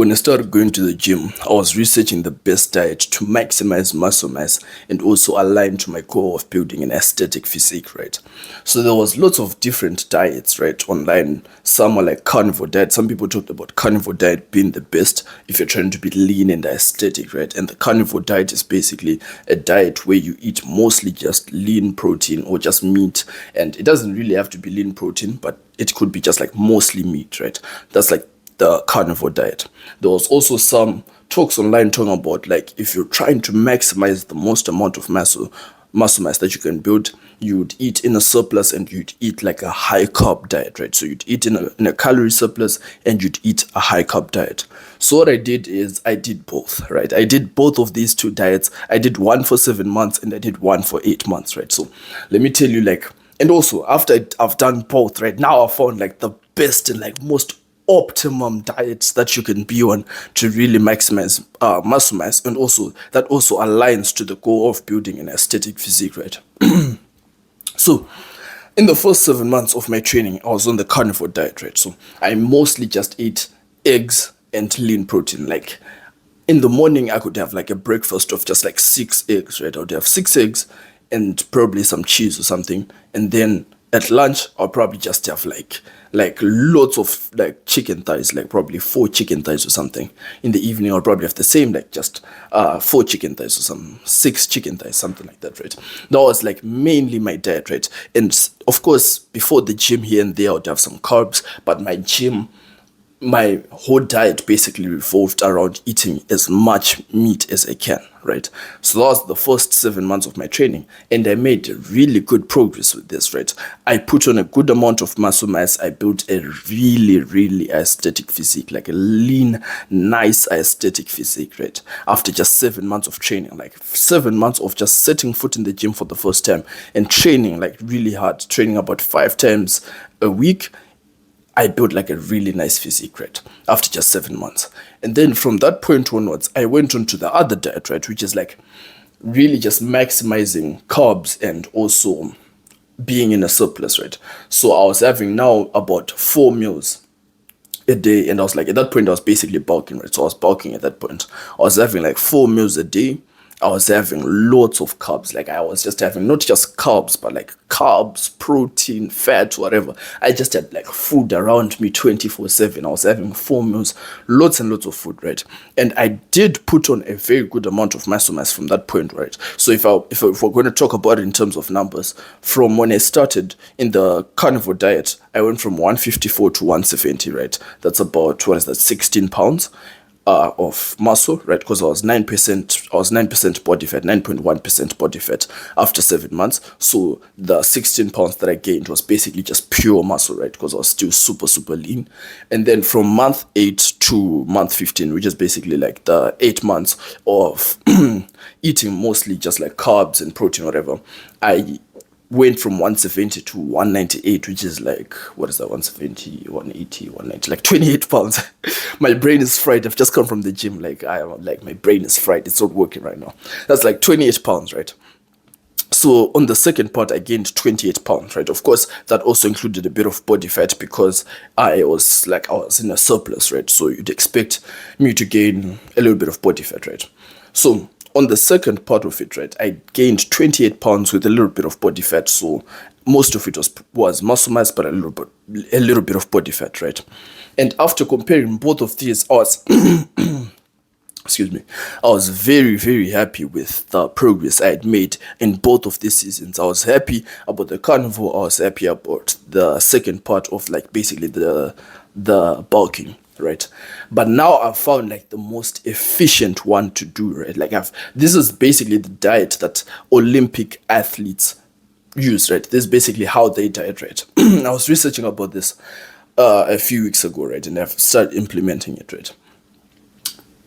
When I started going to the gym, I was researching the best diet to maximize muscle mass and also align to my goal of building an aesthetic physique, right? So there was lots of different diets, right, online. Some are like carnivore diet. Some people talked about carnivore diet being the best if you're trying to be lean and aesthetic, right? And the carnivore diet is basically a diet where you eat mostly just lean protein or just meat. And it doesn't really have to be lean protein, but it could be just like mostly meat, right? That's like the carnivore diet. There was also some talks online talking about like if you're trying to maximize the most amount of muscle mass that you can build, you'd eat in a surplus and you'd eat like a high carb diet, right? So you'd eat in a calorie surplus and you'd eat a high carb diet. So what I did is I did both, right? I did both of these two diets. I did one for 7 months and I did one for 8 months, right? So let me tell you, like, and also after I've done both, right, now I found like the best and like most optimum diets that you can be on to really maximize muscle mass, and also that also aligns to the goal of building an aesthetic physique, right? So in the first 7 months of my training, I was on the carnivore diet, right? So I mostly just ate eggs and lean protein. Like in the morning, I could have like a breakfast of just like 6 eggs, right? I would have 6 eggs and probably some cheese or something, and then at lunch I'll probably just have like lots of like chicken thighs, like probably 4 chicken thighs or something. In the evening I'll probably have the same, like just 4 chicken thighs or some 6 chicken thighs, something like that, right? That was like mainly my diet, right? And of course before the gym, here and there I would have some carbs, but my whole diet basically revolved around eating as much meat as I can, right? So that was the first 7 months of my training, and I made really good progress with this, right? I put on a good amount of muscle mass. I built a really, really aesthetic physique, like a lean, nice aesthetic physique, right? After just 7 months of training, like 7 months of just setting foot in the gym for the first time and training like really hard, training about 5 times a week, I built like a really nice physique, right? After just 7 months. And then from that point onwards, I went on to the other diet, right? Which is like really just maximizing carbs and also being in a surplus, right? So I was having now about 4 meals a day. And I was like, at that point, I was basically bulking, right? So I was bulking at that point. I was having like 4 meals a day. I was having lots of carbs. Like I was just having not just carbs, but like carbs, protein, fat, whatever. I just had like food around me 24/7. I was having 4 meals, lots and lots of food, right? And I did put on a very good amount of muscle mass from that point, right? So if we're going to talk about it in terms of numbers, from when I started in the carnivore diet, I went from 154 to 170, right? That's about, what is that, 16 pounds of muscle, right? Because I was 9% body fat, 9.1% body fat after 7 months. So the 16 pounds that I gained was basically just pure muscle, right? Because I was still super, super lean. And then from month 8 to month 15, which is basically like the 8 months of eating mostly just like carbs and protein, whatever, I went from 170 to 198, which is like, what is that, 170, 180, 190, like 28 pounds. My brain is fried. I've just come from the gym. Like my brain is fried. It's not working right now. That's like 28 pounds, right? So on the second part, I gained 28 pounds, right? Of course, that also included a bit of body fat because I was in a surplus, right? So you'd expect me to gain a little bit of body fat, right? So on the second part of it, right, I gained 28 pounds with a little bit of body fat. So most of it was muscle mass, but a little bit of body fat, right? And after comparing both of these, I was excuse me, I was very, very happy with the progress I had made in both of these seasons. I was happy about the carnivore. I was happy about the second part of like basically the bulking, right? But now I've found like the most efficient one to do, right? Like this is basically the diet that Olympic athletes use, right? This is basically how they diet, right? I was researching about this a few weeks ago, right? And I've started implementing it, right?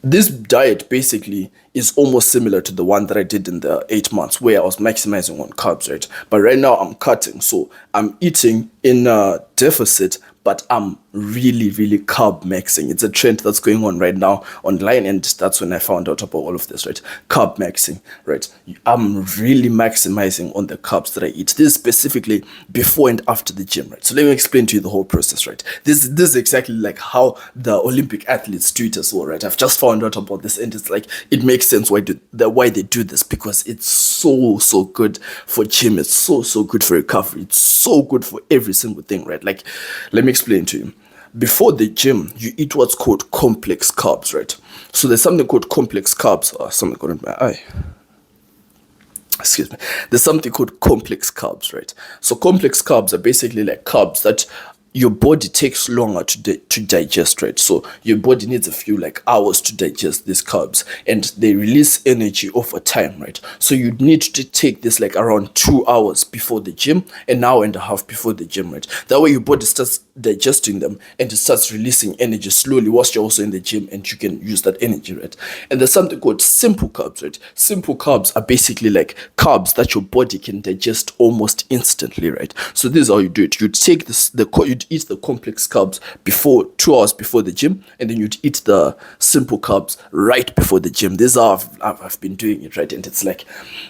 This diet basically is almost similar to the one that I did in the 8 months where I was maximizing on carbs, right? But right now I'm cutting. So I'm eating in a deficit, but I'm really carb maxing. It's a trend that's going on right now online, and that's when I found out about all of this, right? Carb maxing, right? I'm really maximizing on the carbs that I eat. This is specifically before and after the gym, right? So let me explain to you the whole process, right? This is exactly like how the Olympic athletes do it as well, right? I've just found out about this, and it's like it makes sense why they do this, because it's so good for gym. It's so good for recovery. It's so good for every single thing, right? Like, let me explain to you. Before the gym, you eat what's called complex carbs, right? So there's something called complex carbs. Oh, something got in my eye. Excuse me. There's something called complex carbs, right? So complex carbs are basically like carbs that your body takes longer to digest, right? So your body needs a few like hours to digest these carbs, and they release energy over time, right? So you need to take this like around 2 hours before the gym, an hour and a half before the gym, right? That way your body starts digesting them and it starts releasing energy slowly whilst you're also in the gym, and you can use that energy, right? And there's something called simple carbs, right? Simple carbs are basically like carbs that your body can digest almost instantly, right? So this is how you do it. You take you'd eat the complex carbs before 2 hours before the gym, and then you'd eat the simple carbs right before the gym. This is how I've been doing it, right? And it's like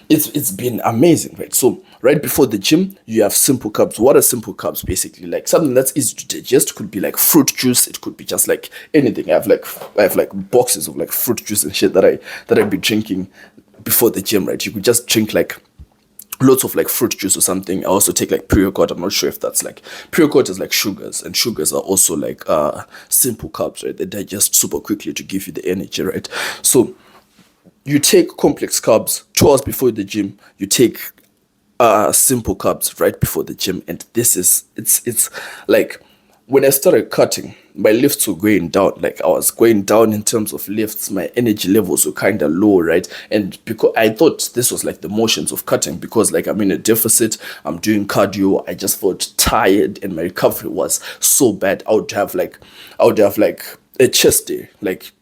it's been amazing, right? So right before the gym, you have simple carbs. What are simple carbs? Basically like something that's easy to digest. Could be like fruit juice, it could be just like anything. I have like boxes of like fruit juice and shit that I've been drinking before the gym, right? You could just drink like lots of like fruit juice or something. I also take like pre-workout. I'm not sure if that's like pre-workout is like sugars, and sugars are also like simple carbs, right? They digest super quickly to give you the energy, right? So you take complex carbs 2 hours before the gym, you take simple carbs right before the gym. And this is it's like when I started cutting, my lifts were going down. Like I was going down in terms of lifts, my energy levels were kind of low, right? And because I thought this was like the motions of cutting, because like I'm in a deficit, I'm doing cardio, I just felt tired, and my recovery was so bad. I would have like a chest day like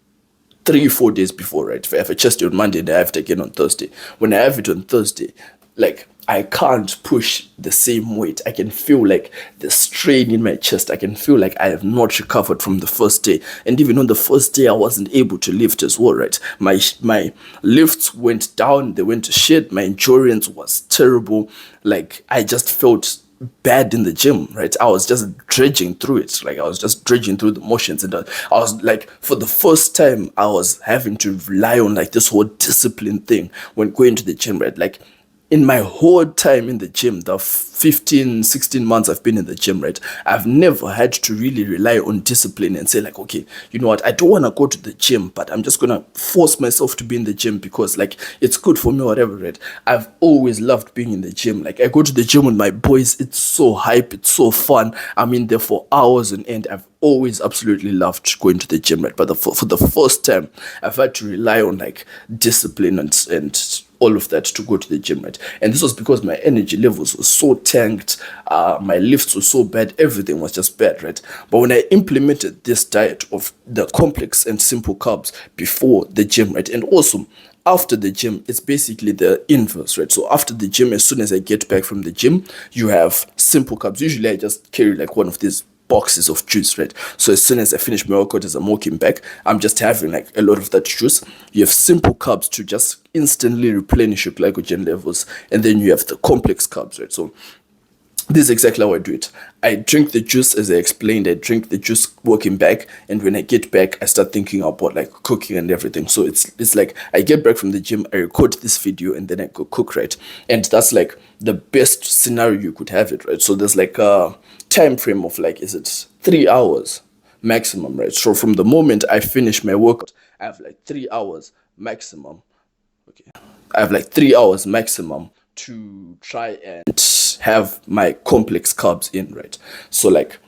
3-4 days before, right? If I have a chest day on Monday and I have it again on Thursday, when I have it on Thursday, like I can't push the same weight. I can feel like the strain in my chest. I can feel like I have not recovered from the first day. And even on the first day, I wasn't able to lift as well, right? My lifts went down. They went to shit. My endurance was terrible. Like I just felt bad in the gym, right? I was just dredging through it. Like I was just dredging through the motions, and I was like, for the first time, I was having to rely on like this whole discipline thing when going to the gym, right? Like in my whole time in the gym, the 15-16 months I've been in the gym, right, I've never had to really rely on discipline and say like, okay, you know what, I don't want to go to the gym, but I'm just gonna force myself to be in the gym because like it's good for me or whatever, right? I've always loved being in the gym. Like I go to the gym with my boys, it's so hype, it's so fun. I'm in there for hours on end. I've always absolutely loved going to the gym, right? But for the first time, I've had to rely on like discipline and all of that to go to the gym, right? And this was because my energy levels were so tanked, my lifts were so bad, everything was just bad, right? But when I implemented this diet of the complex and simple carbs before the gym, right, and also after the gym, it's basically the inverse, right? So after the gym, as soon as I get back from the gym, you have simple carbs. Usually I just carry like one of these boxes of juice, right? So as soon as I finish my workout, as I'm walking back, I'm just having like a lot of that juice. You have simple carbs to just instantly replenish your glycogen levels, and then you have the complex carbs, right? So this is exactly how I do it. I drink the juice, as I explained. I drink the juice walking back, and when I get back, I start thinking about like cooking and everything. So it's like I get back from the gym, I record this video, and then I go cook, right? And that's like the best scenario you could have it, right? So there's like a time frame of like, is it 3 hours maximum, right? So from the moment I finish my workout, I have like 3 hours maximum. Okay, I have like 3 hours maximum to try and have my complex carbs in, right? So like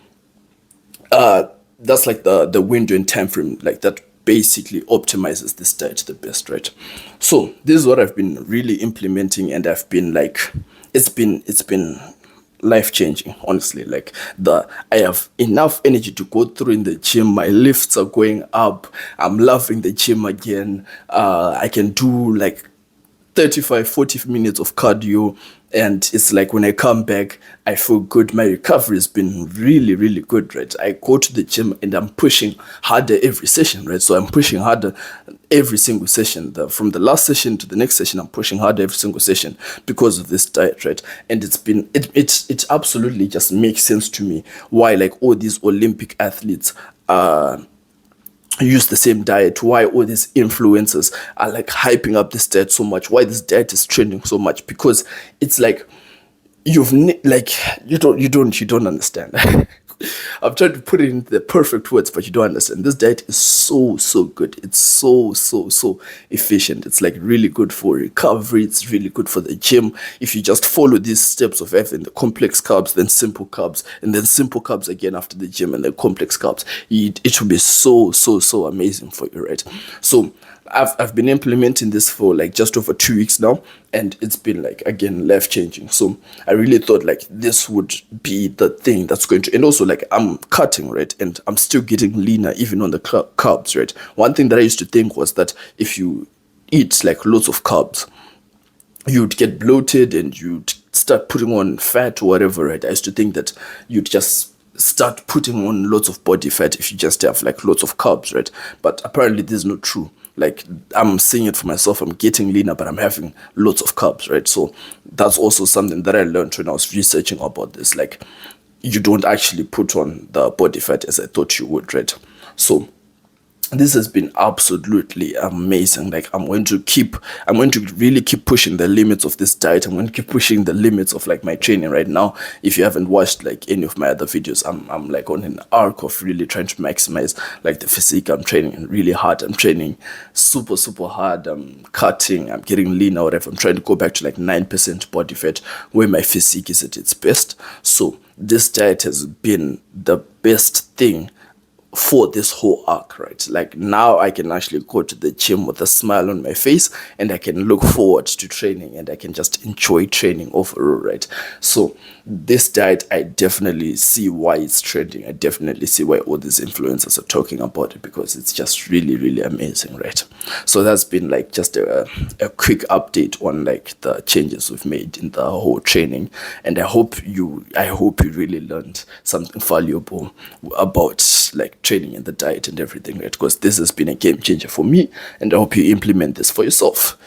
that's like the window and time frame like that basically optimizes this diet the best, right? So this is what I've been really implementing, and I've been like, it's been life changing, honestly. Like I have enough energy to go through in the gym. My lifts are going up. I'm loving the gym again. I can do like 35-40 minutes of cardio, And it's like when I come back, I feel good. My recovery has been really, really good, right? I go to the gym and I'm pushing harder every session, right? So I'm pushing harder every single session. From the last session to the next session, I'm pushing harder every single session because of this diet, right? And it absolutely just makes sense to me why like all these Olympic athletes use the same diet, why all these influencers are like hyping up this diet so much, why this diet is trending so much, because it's like like you don't understand. I'm trying to put it in the perfect words, but you don't understand. This diet is so good. It's so efficient. It's like really good for recovery. It's really good for the gym. If you just follow these steps of having the complex carbs, then simple carbs, and then simple carbs again after the gym, and then complex carbs, it will be so amazing for you, right? So I've been implementing this for like just over 2 weeks now, and it's been like again life changing. So I really thought like this would be the thing that's going to, and also like I'm cutting, right, and I'm still getting leaner even on the carbs, right. One thing that I used to think was that if you eat like lots of carbs, you'd get bloated and you'd start putting on fat or whatever, right? I used to think that you'd just start putting on lots of body fat if you just have like lots of carbs, right? But apparently this is not true. Like I'm seeing it for myself, I'm getting leaner, but I'm having lots of carbs, right? So that's also something that I learned when I was researching about this. Like you don't actually put on the body fat as I thought you would, right? So this has been absolutely amazing. Like I'm going to really keep pushing the limits of this diet. I'm going to keep pushing the limits of like my training right now. If you haven't watched like any of my other videos, I'm like on an arc of really trying to maximize like the physique. I'm training really hard. I'm training super hard. I'm cutting, I'm getting lean or whatever. I'm trying to go back to like 9% body fat where my physique is at its best. So this diet has been the best thing for this whole arc, right? Like now I can actually go to the gym with a smile on my face, and I can look forward to training, and I can just enjoy training overall, right? So this diet, I definitely see why it's trending. I definitely see why all these influencers are talking about it, because it's just really amazing, right? So that's been like just a quick update on like the changes we've made in the whole training, and I hope you really learned something valuable about like training and the diet and everything, right? Because this has been a game changer for me, and I hope you implement this for yourself.